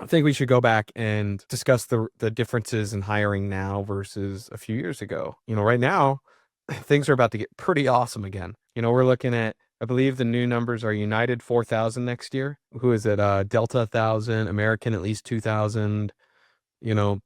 I think we should go back and discuss the differences in hiring now versus a few years ago. Right now, things are about to get pretty awesome again. We're looking at, I believe the new numbers are United 4,000 next year. Who is it? Delta 1,000, American at least 2,000.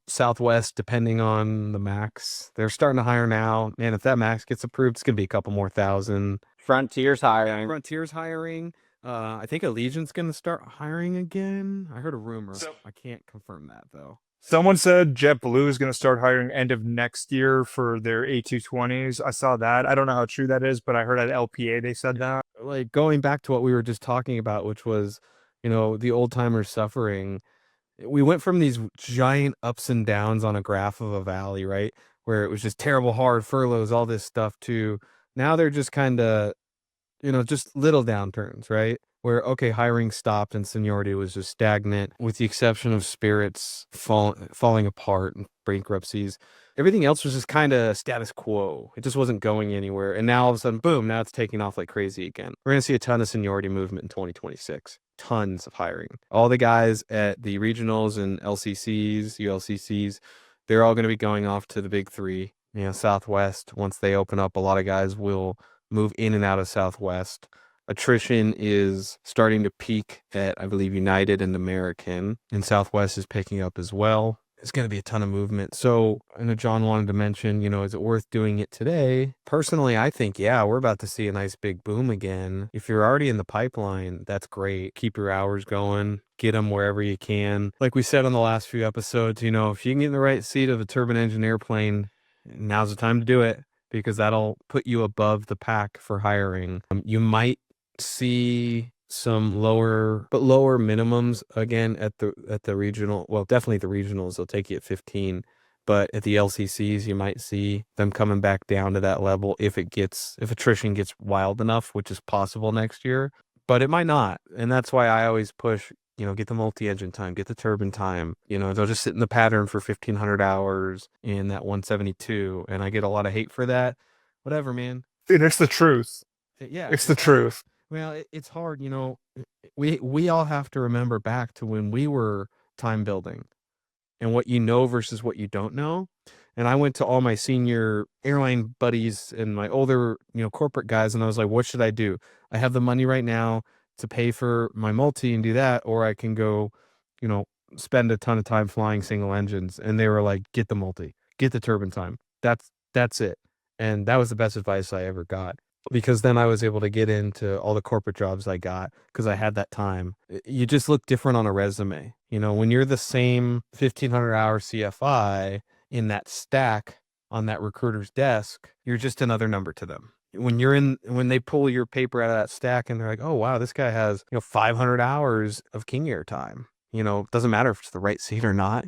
Southwest, depending on the max. They're starting to hire now. Man, if that max gets approved, it's gonna be a couple more thousand. Frontier's hiring. Frontier's hiring. I think Allegiant's gonna start hiring again. I heard a rumor. So I can't confirm that though. someone said JetBlue is going to start hiring end of next year for their A220s. I saw that. I don't know how true that is, but I heard at LPA they said that. Like going back to what we were just talking about, which was, the old timers suffering. We went from these giant ups and downs on a graph of a valley, right? Where it was just terrible, hard furloughs, all this stuff, to now they're just kind of, just little downturns, right? Where, okay, hiring stopped and seniority was just stagnant, with the exception of Spirit's falling apart and bankruptcies. Everything else was just kind of status quo. It just wasn't going anywhere. And now all of a sudden, boom, now it's taking off like crazy again. We're going to see a ton of seniority movement in 2026. Tons of hiring. All the guys at the regionals and LCCs, ULCCs, they're all going to be going off to the big three. Southwest, once they open up, a lot of guys will move in and out of Southwest. Attrition is starting to peak at, I believe, United and American, and Southwest is picking up as well. It's going to be a ton of movement. So I know John wanted to mention, is it worth doing it today? Personally, I think, yeah, we're about to see a nice big boom again. If you're already in the pipeline, that's great. Keep your hours going. Get them wherever you can. Like we said on the last few episodes, if you can get in the right seat of a turbine engine airplane, now's the time to do it, because that'll put you above the pack for hiring. You might see some lower minimums again at the regional. Well, definitely the regionals, they'll take you at 15. But at the LCCs, you might see them coming back down to that level if attrition gets wild enough, which is possible next year. But it might not. And that's why I always push, get the multi-engine time, get the turbine time. They'll just sit in the pattern for 1,500 hours in that 172. And I get a lot of hate for that. Whatever, man. And it's the truth. Yeah, It's the it's hard. truth. Well, it's hard, we all have to remember back to when we were time building and what versus what you don't know. And I went to all my senior airline buddies and my older, corporate guys, and I was like, what should I do? I have the money right now to pay for my multi and do that, or I can go, spend a ton of time flying single engines. And they were like, get the multi, get the turbine time. That's it. And that was the best advice I ever got, because then I was able to get into all the corporate jobs I got because I had that time. You just look different on a resume. When you're the same 1,500-hour CFI in that stack on that recruiter's desk, you're just another number to them. When they pull your paper out of that stack and they're like, oh, wow, this guy has, 500 hours of King Air time. Doesn't matter if it's the right seat or not.